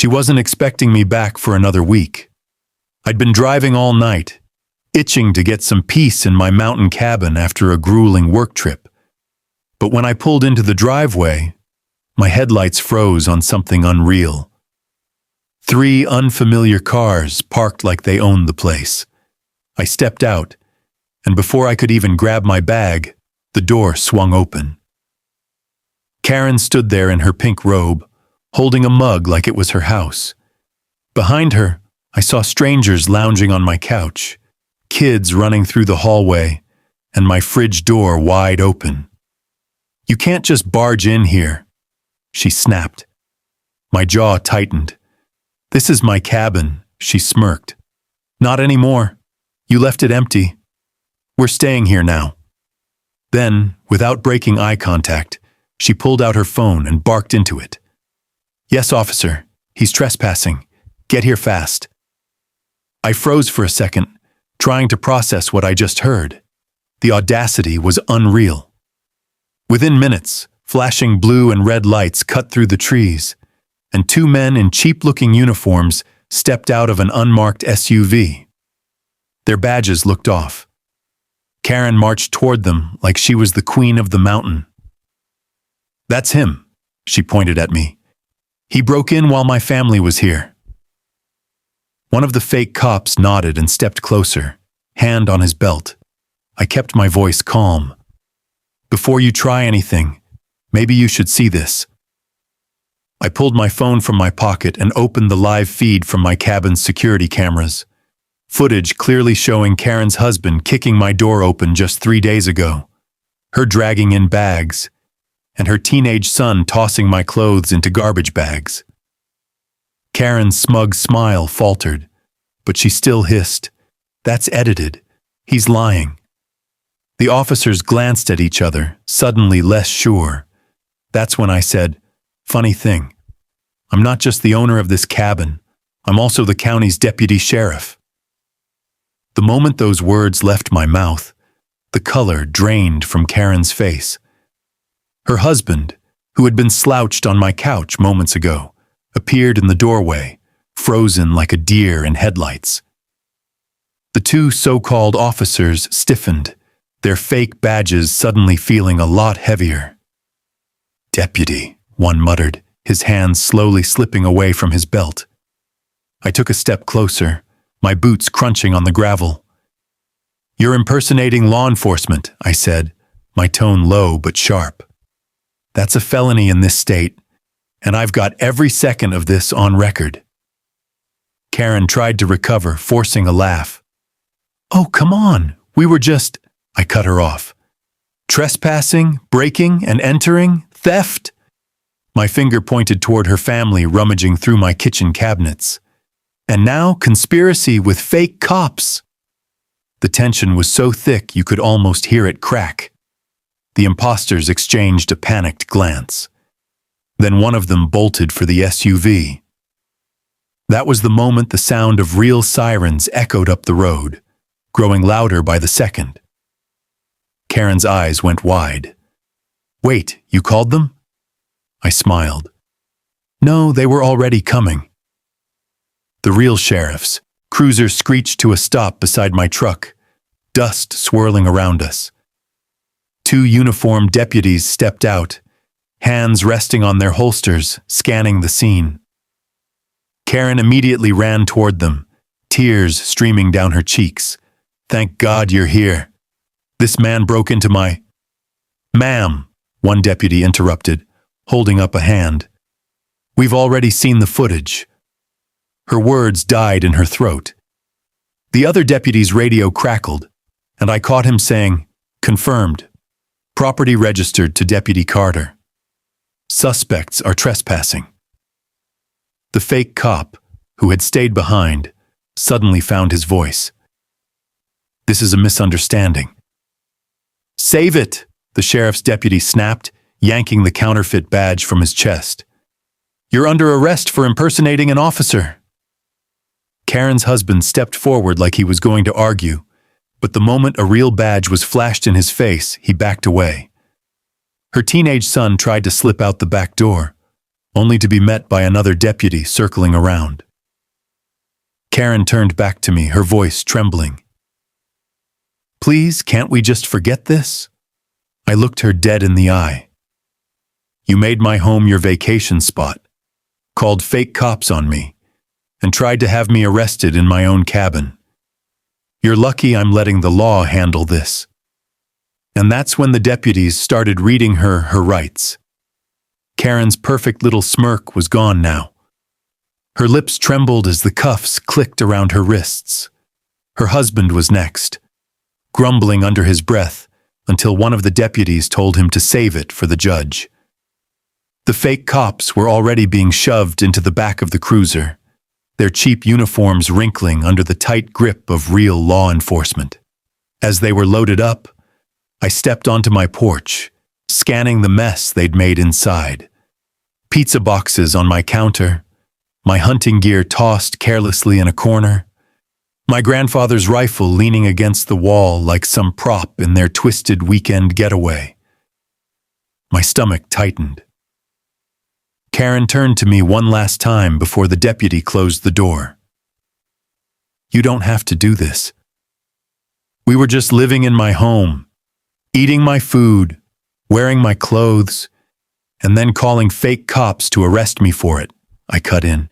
She wasn't expecting me back for another week. I'd been driving all night, itching to get some peace in my mountain cabin after a grueling work trip. But when I pulled into the driveway, my headlights froze on something unreal. 3 unfamiliar cars parked like they owned the place. I stepped out, and before I could even grab my bag, the door swung open. Karen stood there in her pink robe, holding a mug like it was her house. Behind her, I saw strangers lounging on my couch, kids running through the hallway, and my fridge door wide open. "You can't just barge in here," she snapped. My jaw tightened. "This is my cabin," she smirked. "Not anymore. You left it empty. We're staying here now." Then, without breaking eye contact, she pulled out her phone and barked into it. "Yes, officer. He's trespassing. Get here fast." I froze for a second, trying to process what I just heard. The audacity was unreal. Within minutes, flashing blue and red lights cut through the trees, and 2 men in cheap-looking uniforms stepped out of an unmarked SUV. Their badges looked off. Karen marched toward them like she was the queen of the mountain. "That's him," she pointed at me. "He broke in while my family was here." One of the fake cops nodded and stepped closer, hand on his belt. I kept my voice calm. "Before you try anything, maybe you should see this." I pulled my phone from my pocket and opened the live feed from my cabin's security cameras. Footage clearly showing Karen's husband kicking my door open just 3 days ago, her dragging in bags, and her teenage son tossing my clothes into garbage bags. Karen's smug smile faltered, but she still hissed, "That's edited. He's lying." The officers glanced at each other, suddenly less sure. That's when I said, "Funny thing. I'm not just the owner of this cabin. I'm also the county's deputy sheriff." The moment those words left my mouth, the color drained from Karen's face. Her husband, who had been slouched on my couch moments ago, appeared in the doorway, frozen like a deer in headlights. The 2 so-called officers stiffened, their fake badges suddenly feeling a lot heavier. "Deputy," one muttered, his hands slowly slipping away from his belt. I took a step closer, my boots crunching on the gravel. "You're impersonating law enforcement," I said, my tone low but sharp. "That's a felony in this state, and I've got every second of this on record." Karen tried to recover, forcing a laugh. "Oh, come on, we were just—" I cut her off. "Trespassing, breaking and entering, theft?" My finger pointed toward her family rummaging through my kitchen cabinets. "And now conspiracy with fake cops." The tension was so thick you could almost hear it crack. The imposters exchanged a panicked glance. Then one of them bolted for the SUV. That was the moment the sound of real sirens echoed up the road, growing louder by the second. Karen's eyes went wide. "Wait, you called them?" I smiled. "No, they were already coming." The real sheriff's cruiser screeched to a stop beside my truck, dust swirling around us. 2 uniformed deputies stepped out, hands resting on their holsters, scanning the scene. Karen immediately ran toward them, tears streaming down her cheeks. "Thank God you're here. This man broke into my—" "Ma'am," one deputy interrupted, holding up a hand. "We've already seen the footage." Her words died in her throat. The other deputy's radio crackled, and I caught him saying, "Confirmed. Property registered to Deputy Carter. Suspects are trespassing." The fake cop, who had stayed behind, suddenly found his voice. "This is a misunderstanding." "Save it!" the sheriff's deputy snapped, yanking the counterfeit badge from his chest. "You're under arrest for impersonating an officer." Karen's husband stepped forward like he was going to argue, but the moment a real badge was flashed in his face, he backed away. Her teenage son tried to slip out the back door, only to be met by another deputy circling around. Karen turned back to me, her voice trembling. "Please, can't we just forget this?" I looked her dead in the eye. "You made my home your vacation spot, called fake cops on me, and tried to have me arrested in my own cabin. You're lucky I'm letting the law handle this." And that's when the deputies started reading her rights. Karen's perfect little smirk was gone now. Her lips trembled as the cuffs clicked around her wrists. Her husband was next, grumbling under his breath until one of the deputies told him to save it for the judge. The fake cops were already being shoved into the back of the cruiser, their cheap uniforms wrinkling under the tight grip of real law enforcement. As they were loaded up, I stepped onto my porch, scanning the mess they'd made inside. Pizza boxes on my counter, my hunting gear tossed carelessly in a corner, my grandfather's rifle leaning against the wall like some prop in their twisted weekend getaway. My stomach tightened. Karen turned to me one last time before the deputy closed the door. "You don't have to do this. We were just living in my home, eating my food, wearing my clothes, and then calling fake cops to arrest me for it," I cut in.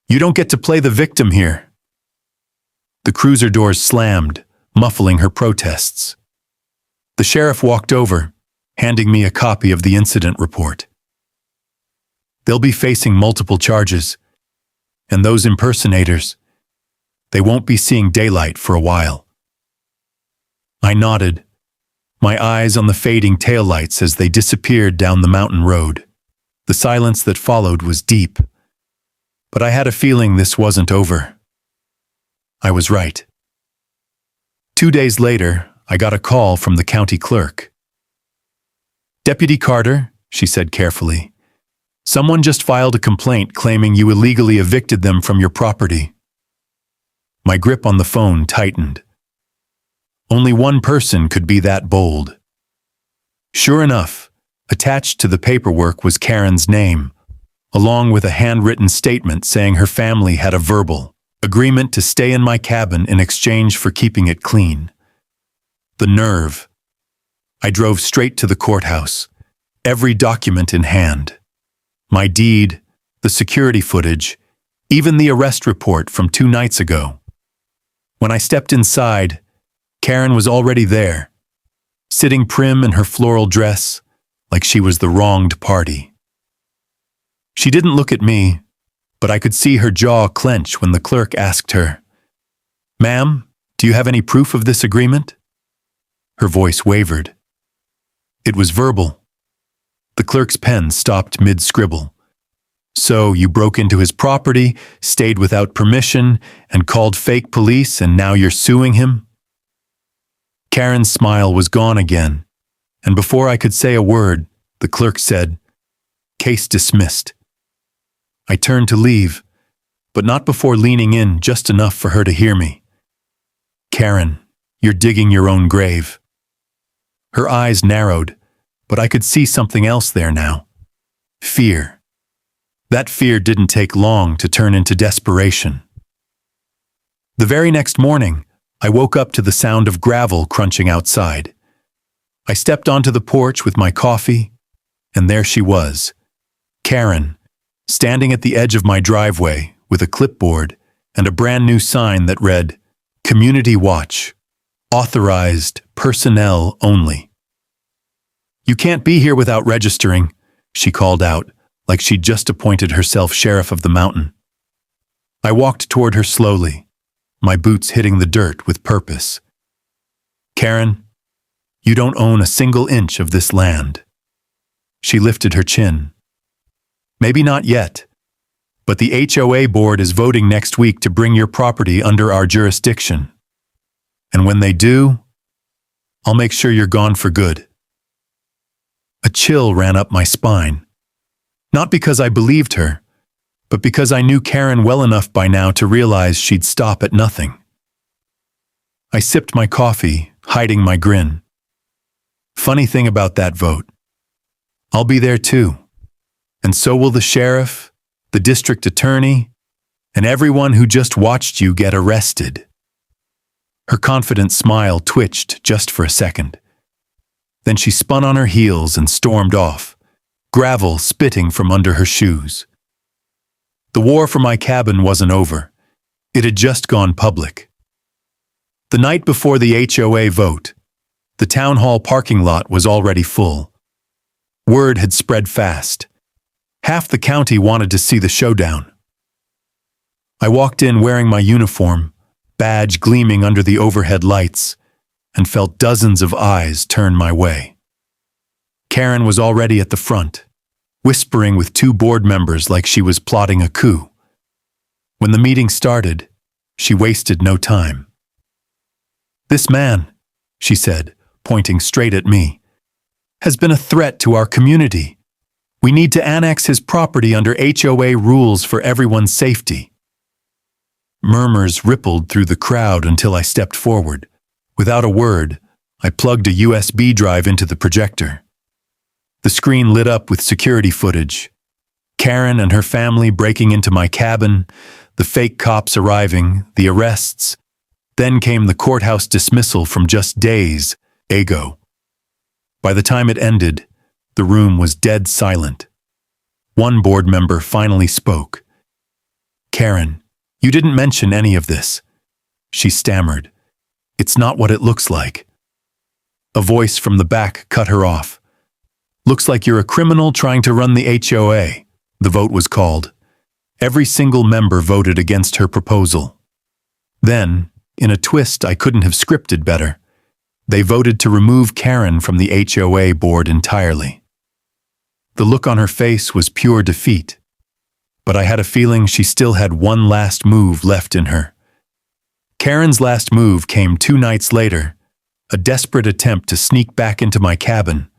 "You don't get to play the victim here." The cruiser doors slammed, muffling her protests. The sheriff walked over, handing me a copy of the incident report. "They'll be facing multiple charges, and those impersonators, they won't be seeing daylight for a while." I nodded, my eyes on the fading taillights as they disappeared down the mountain road. The silence that followed was deep, but I had a feeling this wasn't over. I was right. 2 days later, I got a call from the county clerk. "Deputy Carter," she said carefully, "someone just filed a complaint claiming you illegally evicted them from your property." My grip on the phone tightened. Only one person could be that bold. Sure enough, attached to the paperwork was Karen's name, along with a handwritten statement saying her family had a verbal agreement to stay in my cabin in exchange for keeping it clean. The nerve. I drove straight to the courthouse, every document in hand. My deed, the security footage, even the arrest report from 2 nights ago. When I stepped inside, Karen was already there, sitting prim in her floral dress, like she was the wronged party. She didn't look at me, but I could see her jaw clench when the clerk asked her, "Ma'am, do you have any proof of this agreement?" Her voice wavered. It was verbal. The clerk's pen stopped mid-scribble. "So you broke into his property, stayed without permission, and called fake police, and now you're suing him?" Karen's smile was gone again, and before I could say a word, the clerk said, "Case dismissed." I turned to leave, but not before leaning in just enough for her to hear me. "Karen, you're digging your own grave." Her eyes narrowed, but I could see something else there now. Fear. That fear didn't take long to turn into desperation. The very next morning, I woke up to the sound of gravel crunching outside. I stepped onto the porch with my coffee, and there she was, Karen, standing at the edge of my driveway with a clipboard and a brand new sign that read, "Community Watch, authorized personnel only." "You can't be here without registering," she called out, like she'd just appointed herself sheriff of the mountain. I walked toward her slowly, my boots hitting the dirt with purpose. "Karen, you don't own a single inch of this land." She lifted her chin. "Maybe not yet, but the HOA board is voting next week to bring your property under our jurisdiction. And when they do, I'll make sure you're gone for good." A chill ran up my spine. Not because I believed her, but because I knew Karen well enough by now to realize she'd stop at nothing. I sipped my coffee, hiding my grin. Funny thing about that vote. I'll be there too. And so will the sheriff, the district attorney, and everyone who just watched you get arrested." Her confident smile twitched just for a second. Then she spun on her heels and stormed off, gravel spitting from under her shoes. The war for my cabin wasn't over. It had just gone public. The night before the HOA vote, the town hall parking lot was already full. Word had spread fast. Half the county wanted to see the showdown. I walked in wearing my uniform, badge gleaming under the overhead lights, and felt dozens of eyes turn my way. Karen was already at the front, whispering with two board members like she was plotting a coup. When the meeting started, she wasted no time. "This man," she said, pointing straight at me, "has been a threat to our community. We need to annex his property under HOA rules for everyone's safety." Murmurs rippled through the crowd until I stepped forward. Without a word, I plugged a USB drive into the projector. The screen lit up with security footage. Karen and her family breaking into my cabin, the fake cops arriving, the arrests. Then came the courthouse dismissal from just days ago. By the time it ended, the room was dead silent. One board member finally spoke. "Karen, you didn't mention any of this," she stammered. "It's not what it looks like." A voice from the back cut her off. "Looks like you're a criminal trying to run the HOA." The vote was called. Every single member voted against her proposal. Then, in a twist I couldn't have scripted better, they voted to remove Karen from the HOA board entirely. The look on her face was pure defeat, but I had a feeling she still had one last move left in her. Karen's last move came 2 nights later, a desperate attempt to sneak back into my cabin.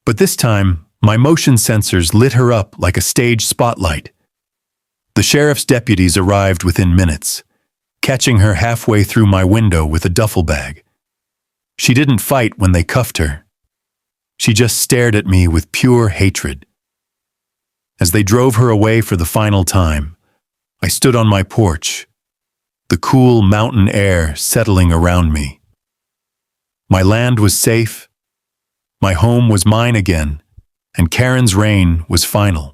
But this time, my motion sensors lit her up like a stage spotlight. The sheriff's deputies arrived within minutes, catching her halfway through my window with a duffel bag. She didn't fight when they cuffed her. She just stared at me with pure hatred. As they drove her away for the final time, I stood on my porch, the cool mountain air settling around me. My land was safe, my home was mine again, and Karen's reign was final.